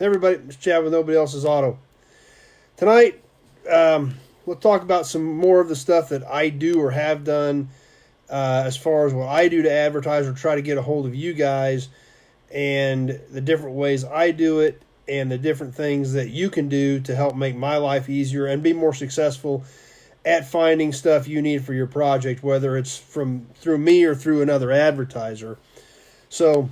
Hey everybody, it's Chad with Nobody Else's Auto. Tonight, we'll talk about some more of the stuff that I do or have done as far as what I do to advertise or try to get a hold of you guys, and the different ways I do it, and the different things that you can do to help make my life easier and be more successful at finding stuff you need for your project, whether it's through me or through another advertiser. So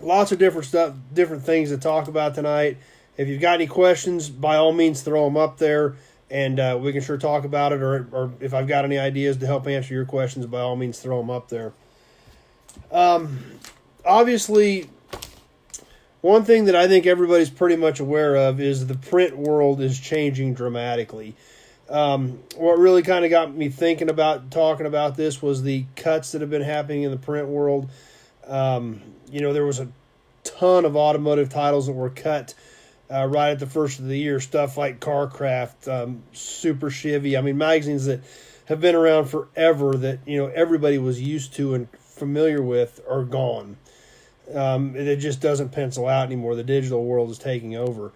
lots of different things to talk about tonight. If you've got any questions, by all means throw them up there, and we can sure talk about it, or if I've got any ideas to help answer your questions, by all means throw them up there. Obviously, one thing that I think everybody's pretty much aware of is the print world is changing dramatically. What really kind of got me thinking about talking about this was the cuts that have been happening in the print world. There was a ton of automotive titles that were cut right at the first of the year. Stuff like CarCraft, Super Chevy. I mean, magazines that have been around forever that, everybody was used to and familiar with are gone. It just doesn't pencil out anymore. The digital world is taking over.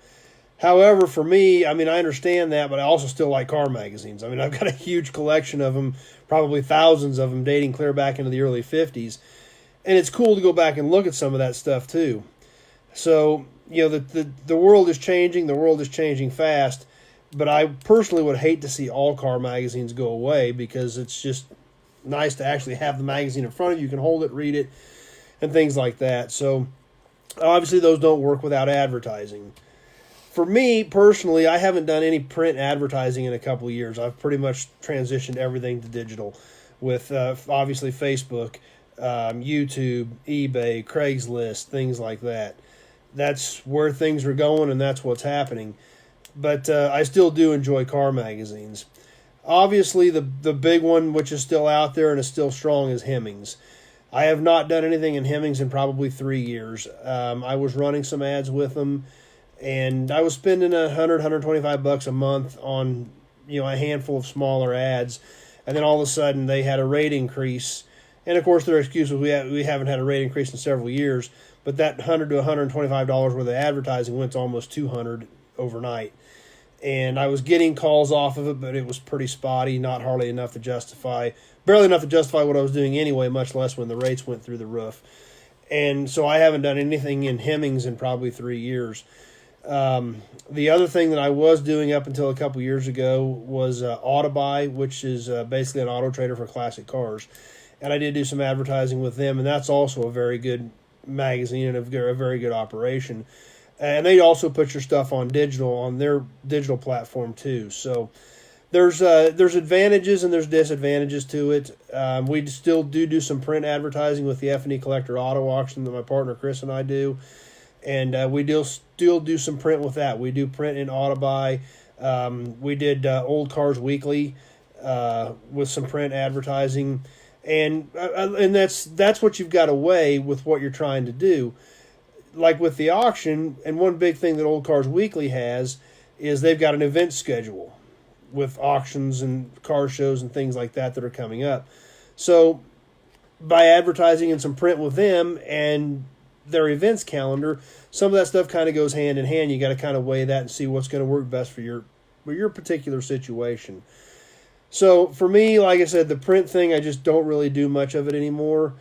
However, for me, I understand that, but I also still like car magazines. I've got a huge collection of them, probably thousands of them, dating clear back into the early 50s. And it's cool to go back and look at some of that stuff, too. So, the world is changing. The world is changing fast. But I personally would hate to see all car magazines go away, because it's just nice to actually have the magazine in front of you. You can hold it, read it, and things like that. So, obviously, those don't work without advertising. For me, personally, I haven't done any print advertising in a couple of years. I've pretty much transitioned everything to digital with, obviously, Facebook, YouTube, eBay, Craigslist, things like that. That's where things are going, and that's what's happening. But I still do enjoy car magazines. Obviously, the big one, which is still out there and is still strong, is Hemmings. I have not done anything in Hemmings in probably 3 years. I was running some ads with them, and I was spending $125 a month on a handful of smaller ads, and then all of a sudden they had a rate increase. And of course, their excuse was we haven't had a rate increase in several years, but that $100 to $125 worth of advertising went to almost $200 overnight. And I was getting calls off of it, but it was pretty spotty, not hardly enough to barely enough to justify what I was doing anyway, much less when the rates went through the roof. And so I haven't done anything in Hemmings in probably 3 years. The other thing that I was doing up until a couple years ago was Autobuy, which is basically an auto trader for classic cars. And I did do some advertising with them, and that's also a very good magazine and a very good operation. And they also put your stuff on their digital platform too. So there's advantages and there's disadvantages to it. We still do some print advertising with the F&E Collector Auto Auction that my partner Chris and I do. And we still do some print with that. We do print in Autobuy. We did Old Cars Weekly with some print advertising. And that's what you've got to weigh with what you're trying to do. Like with the auction, and one big thing that Old Cars Weekly has is they've got an event schedule with auctions and car shows and things like that are coming up. So by advertising in some print with them and their events calendar, some of that stuff kind of goes hand in hand. You got to kind of weigh that and see what's going to work best for your particular situation. So for me, like I said, the print thing, I just don't really do much of it anymore,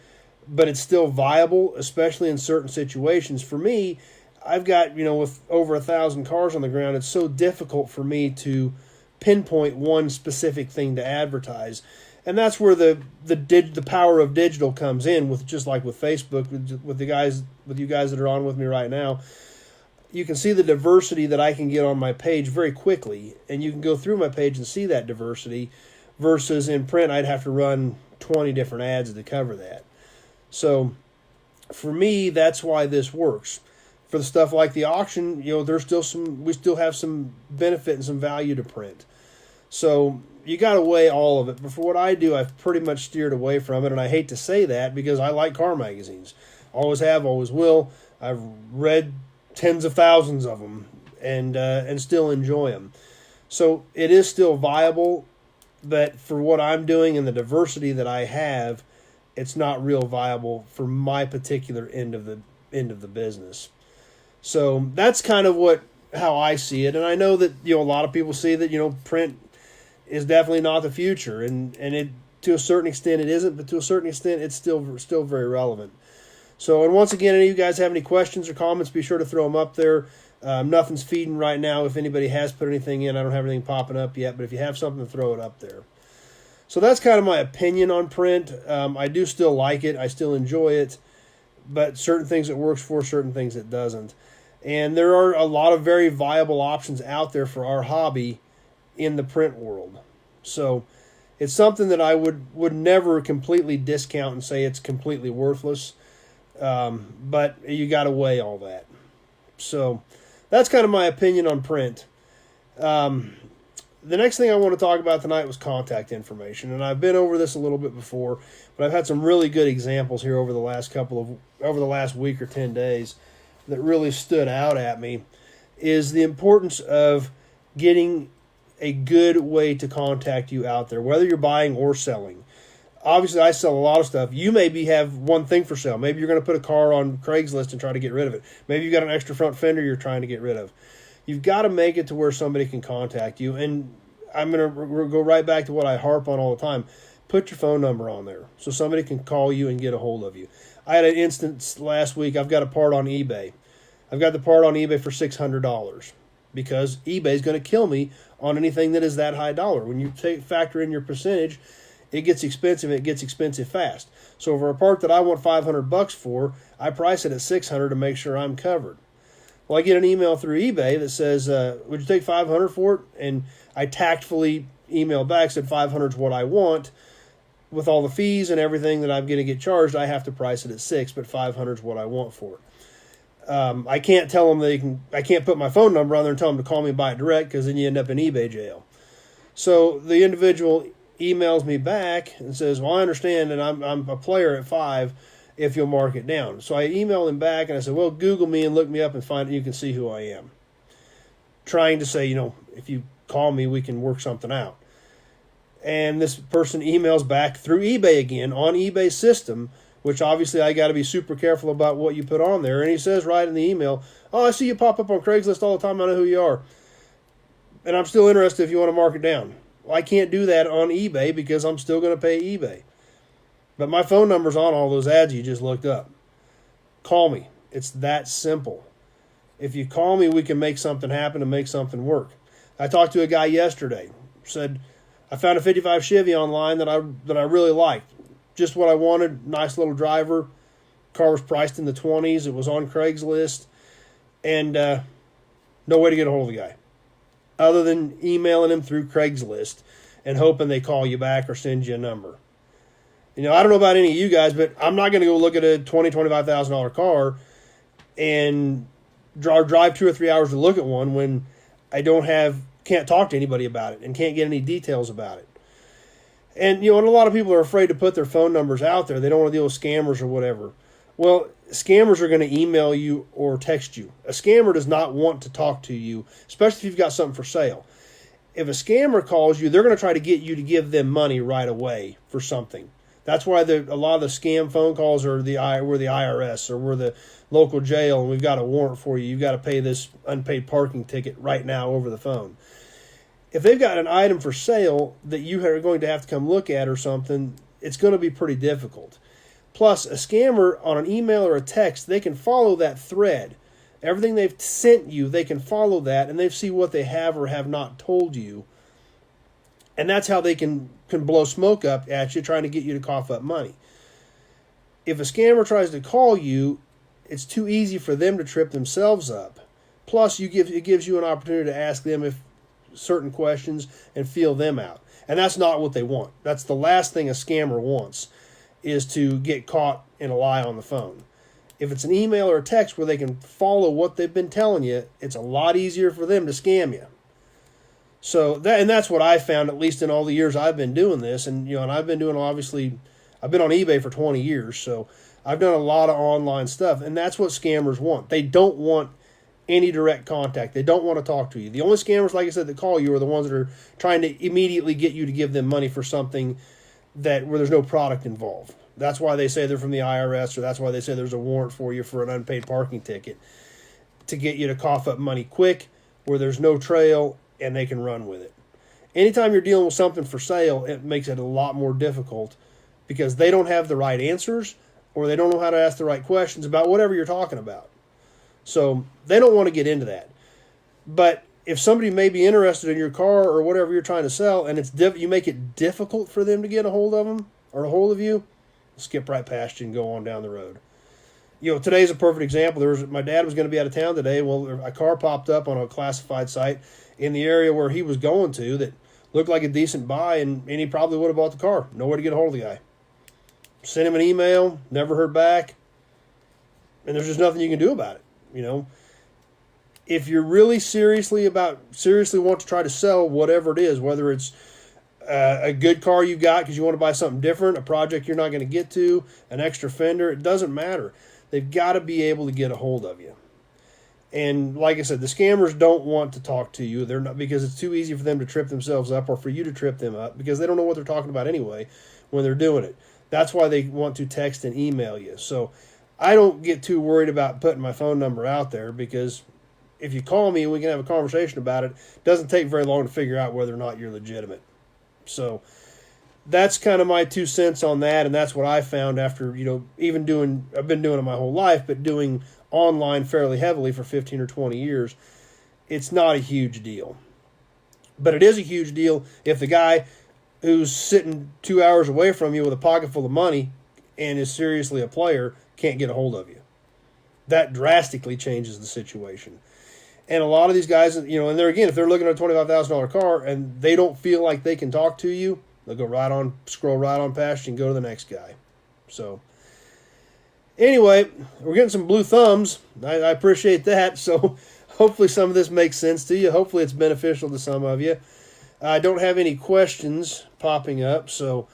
but it's still viable, especially in certain situations. For me, I've got, with over 1,000 cars on the ground, it's so difficult for me to pinpoint one specific thing to advertise. And that's where the power of digital comes in, with just like with Facebook, with you guys that are on with me right now. You can see the diversity that I can get on my page very quickly, and you can go through my page and see that diversity, versus in print I'd have to run 20 different ads to cover that. So for me, that's why this works. For the stuff like the auction, we still have some benefit and some value to print. So you got to weigh all of it. But for what I do, I've pretty much steered away from it, and I hate to say that because I like car magazines. Always have, always will. I've read tens of thousands of them and still enjoy them. So it is still viable, but for what I'm doing and the diversity that I have, it's not real viable for my particular end of the business. So that's kind of how I see it, and I know that a lot of people see that print is definitely not the future, and it, to a certain extent it isn't, but to a certain extent it's still very relevant. So, and once again, any of you guys have any questions or comments, be sure to throw them up there. Nothing's feeding right now. If anybody has put anything in, I don't have anything popping up yet, but if you have something, throw it up there. So that's kind of my opinion on print. I do still like it. I still enjoy it, but certain things it works for, certain things it doesn't. And there are a lot of very viable options out there for our hobby in the print world. So it's something that I would never completely discount and say it's completely worthless. But you got to weigh all that. So that's kind of my opinion on print. The next thing I want to talk about tonight was contact information, and I've been over this a little bit before, but I've had some really good examples here over the last week or 10 days that really stood out at me. Is the importance of getting a good way to contact you out there, whether you're buying or selling. Obviously, I sell a lot of stuff. You maybe have one thing for sale. Maybe you're going to put a car on Craigslist and try to get rid of it. Maybe you've got an extra front fender you're trying to get rid of. You've got to make it to where somebody can contact you. And I'm going to go right back to what I harp on all the time. Put your phone number on there so somebody can call you and get a hold of you. I had an instance last week. I've got a part on eBay. I've got the part on eBay for $600 because eBay is going to kill me on anything that is that high dollar. When you factor in your percentage, it gets expensive. It gets expensive fast. So for a part that I want $500 for, I price it at $600 to make sure I'm covered. Well, I get an email through eBay that says, would you take $500 for it? And I tactfully emailed back, said $500 is what I want. With all the fees and everything that I'm going to get charged, I have to price it at $600, but $500 is what I want for it. I can't tell them I can't put my phone number on there and tell them to call me and buy it direct, because then you end up in eBay jail. So the individual emails me back and says, well, I understand, and I'm a player at $5 if you'll mark it down. So I emailed him back and I said, well, Google me and look me up and find it. You can see who I am. Trying to say, if you call me, we can work something out. And this person emails back through eBay again on eBay's system, which obviously I got to be super careful about what you put on there. And he says right in the email, oh, I see you pop up on Craigslist all the time. I know who you are. And I'm still interested if you want to mark it down. Well, I can't do that on eBay because I'm still going to pay eBay. But my phone number's on all those ads you just looked up. Call me. It's that simple. If you call me, we can make something happen and make something work. I talked to a guy yesterday. Said, I found a 55 Chevy online that I really liked. Just what I wanted. Nice little driver. Car was priced in the 20s. It was on Craigslist. And no way to get a hold of the guy, other than emailing him through Craigslist and hoping they call you back or send you a number. I don't know about any of you guys, but I'm not going to go look at a $20,000, $25,000 car and drive 2 or 3 hours to look at one when I can't talk to anybody about it and can't get any details about it. And, and a lot of people are afraid to put their phone numbers out there. They don't want to deal with scammers or whatever. Well, scammers are going to email you or text you. A scammer does not want to talk to you, especially if you've got something for sale. If a scammer calls you, they're going to try to get you to give them money right away for something. That's why a lot of the scam phone calls are we're the IRS or we're the local jail and we've got a warrant for you. You've got to pay this unpaid parking ticket right now over the phone. If they've got an item for sale that you are going to have to come look at or something, it's going to be pretty difficult. Plus, a scammer on an email or a text, they can follow that thread. Everything they've sent you, they can follow that, and they see what they have or have not told you. And that's how they can blow smoke up at you, trying to get you to cough up money. If a scammer tries to call you, it's too easy for them to trip themselves up. Plus, it gives you an opportunity to ask them certain questions and feel them out. And that's not what they want. That's the last thing a scammer wants, is to get caught in a lie on the phone. If it's an email or a text where they can follow what they've been telling you, it's a lot easier for them to scam you. So that's what I found, at least in all the years I've been doing this. And and I've been on eBay for 20 years, so I've done a lot of online stuff, and that's what scammers want. They don't want any direct contact. They don't want to talk to you. The only scammers, like I said, that call you are the ones that are trying to immediately get you to give them money for something where there's no product involved. That's why they say they're from the IRS, or that's why they say there's a warrant for you for an unpaid parking ticket. to get you to cough up money quick, where there's no trail and they can run with it. Anytime you're dealing with something for sale, it makes it a lot more difficult because they don't have the right answers or they don't know how to ask the right questions about whatever you're talking about. So they don't want to get into that. But if somebody may be interested in your car or whatever you're trying to sell, and you make it difficult for them to get a hold of them or a hold of you, skip right past you and go on down the road. Today's a perfect example. My dad was going to be out of town today. Well, a car popped up on a classified site in the area where he was going to that looked like a decent buy, and he probably would have bought the car. No way to get a hold of the guy. Sent him an email, never heard back, and there's just nothing you can do about it. If you're really seriously want to try to sell whatever it is, whether it's a good car you got because you want to buy something different, a project you're not going to get to, an extra fender, it doesn't matter. They've got to be able to get a hold of you. And like I said, the scammers don't want to talk to you. They're not, because it's too easy for them to trip themselves up or for you to trip them up because they don't know what they're talking about anyway when they're doing it. That's why they want to text and email you. So I don't get too worried about putting my phone number out there because if you call me and we can have a conversation about it, it doesn't take very long to figure out whether or not you're legitimate. So that's kind of my 2 cents on that, and that's what I found after, I've been doing it my whole life, but doing online fairly heavily for 15 or 20 years, it's not a huge deal. But it is a huge deal if the guy who's sitting 2 hours away from you with a pocket full of money and is seriously a player can't get a hold of you. That drastically changes the situation. And a lot of these guys, and they're, again, if they're looking at a $25,000 car and they don't feel like they can talk to you, they'll scroll right on past you and go to the next guy. So anyway, we're getting some blue thumbs. I appreciate that. So hopefully some of this makes sense to you. Hopefully it's beneficial to some of you. I don't have any questions popping up, so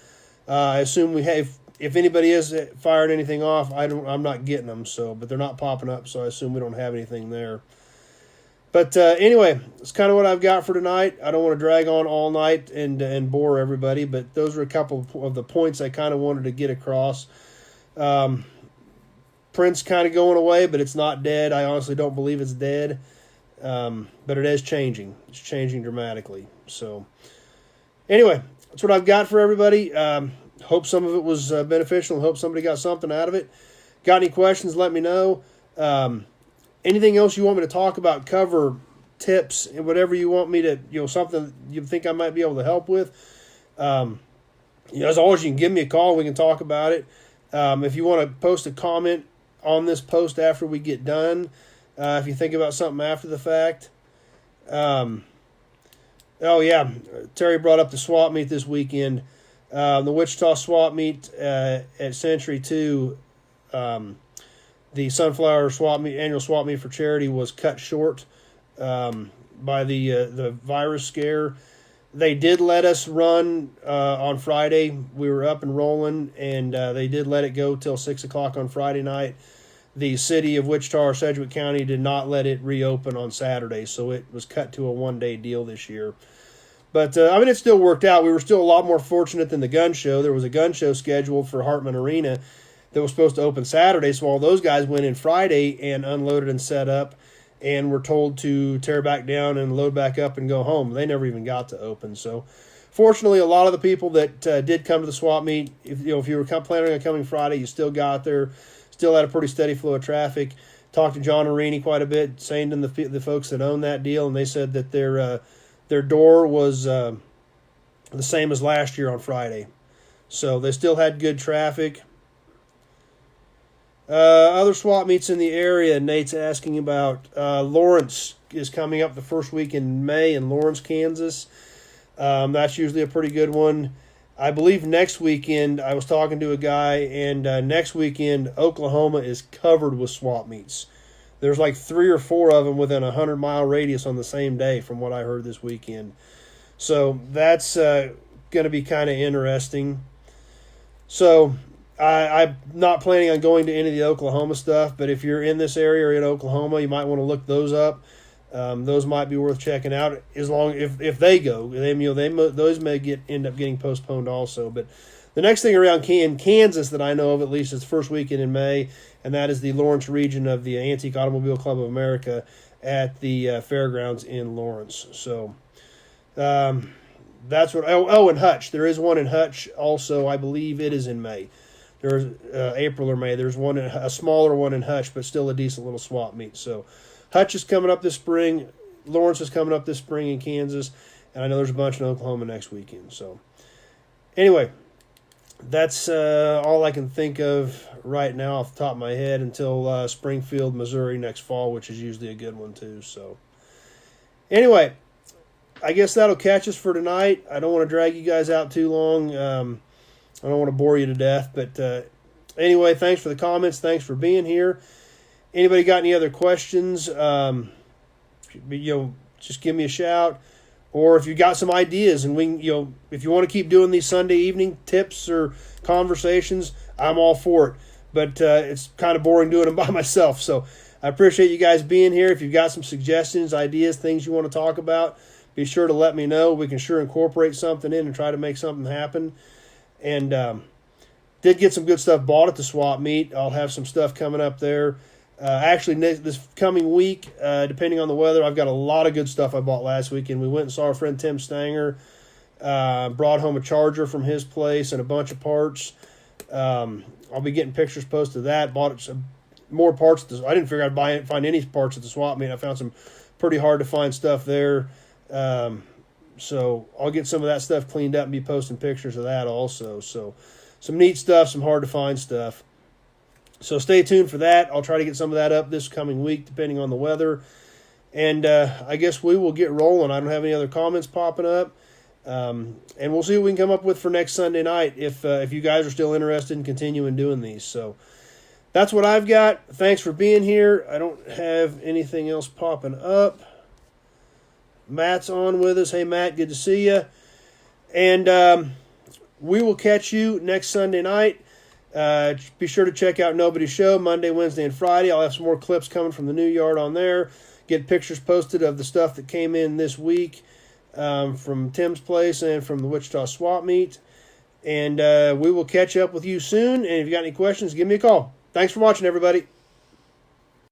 I assume we have. If anybody is firing anything off, I'm not getting them. But they're not popping up, so I assume we don't have anything there. But anyway, that's kind of what I've got for tonight. I don't want to drag on all night and bore everybody, but those are a couple of the points I kind of wanted to get across. Print's kind of going away, but it's not dead. I honestly don't believe it's dead, but it is changing. It's changing dramatically. So anyway, that's what I've got for everybody. Hope some of it was beneficial and hope somebody got something out of it. Got any questions, let me know. Anything else you want me to talk about, cover, tips, and whatever you want me to, something you think I might be able to help with. As always, you can give me a call. We can talk about it. If you want to post a comment on this post after we get done, if you think about something after the fact. Terry brought up the swap meet this weekend. The Wichita swap meet at Century 2, the Sunflower swap meet, annual swap meet for charity, was cut short by the virus scare. They did let us run on Friday. We were up and rolling, and they did let it go till 6 o'clock on Friday night. The city of Wichita or Sedgwick County did not let it reopen on Saturday, so it was cut to a one-day deal this year. But, it still worked out. We were still a lot more fortunate than the gun show. There was a gun show scheduled for Hartman Arena that was supposed to open Saturday, so all those guys went in Friday and unloaded and set up and were told to tear back down and load back up and go home. They never even got to open. So, fortunately, a lot of the people that did come to the swap meet, if you were planning on coming Friday, you still got there, still had a pretty steady flow of traffic. Talked to John Arini quite a bit, saying to the folks that own that deal, and they said that their door was the same as last year on Friday. So they still had good traffic. Other swap meets in the area, Nate's asking about. Lawrence is coming up the first week in May in Lawrence, Kansas. That's usually a pretty good one. I believe next weekend, I was talking to a guy, and next weekend, Oklahoma is covered with swap meets. There's like 3 or 4 of them within a 100-mile radius on the same day from what I heard this weekend. So that's going to be kind of interesting. So I'm not planning on going to any of the Oklahoma stuff, but if you're in this area or in Oklahoma, you might want to look those up. Those might be worth checking out. As long if they go, those may end up getting postponed also. But The next thing around in Kansas that I know of, at least, is the first weekend in May, and that is the Lawrence region of the Antique Automobile Club of America at the fairgrounds in Lawrence. So that's what. Oh, and Hutch. There is one in Hutch also. I believe it is in May. There's April or May. There's one, a smaller one in Hutch, but still a decent little swap meet. So Hutch is coming up this spring. Lawrence is coming up this spring in Kansas, and I know there's a bunch in Oklahoma next weekend. So anyway, that's all I can think of right now off the top of my head until Springfield, Missouri next fall, which is usually a good one too. So anyway, I guess that'll catch us for tonight. I don't want to drag you guys out too long. I don't want to bore you to death. But anyway, thanks for the comments. Thanks for being here. Anybody got any other questions? Just give me a shout. Or if you got some ideas, and if you want to keep doing these Sunday evening tips or conversations, I'm all for it. But it's kind of boring doing them by myself. So I appreciate you guys being here. If you've got some suggestions, ideas, things you want to talk about, be sure to let me know. We can sure incorporate something in and try to make something happen. And did get some good stuff bought at the swap meet. I'll have some stuff coming up there. Actually, this coming week, depending on the weather, I've got a lot of good stuff I bought last weekend. We went and saw our friend Tim Stanger, brought home a charger from his place and a bunch of parts. I'll be getting pictures posted of that. Bought some more parts. I didn't figure I'd find any parts at the swap meet. I found some pretty hard to find stuff there. So I'll get some of that stuff cleaned up and be posting pictures of that also. So some neat stuff, some hard to find stuff. So stay tuned for that. I'll try to get some of that up this coming week, depending on the weather. And I guess we will get rolling. I don't have any other comments popping up. And we'll see what we can come up with for next Sunday night if you guys are still interested in continuing doing these. So that's what I've got. Thanks for being here. I don't have anything else popping up. Matt's on with us. Hey, Matt, good to see you. And we will catch you next Sunday night. Be sure to check out Nobody's Show Monday, Wednesday, and Friday. I'll have some more clips coming from the new yard on there. Get pictures posted of the stuff that came in this week from Tim's place and from the Wichita Swap Meet. And we will catch up with you soon. And if you got any questions, give me a call. Thanks for watching, everybody.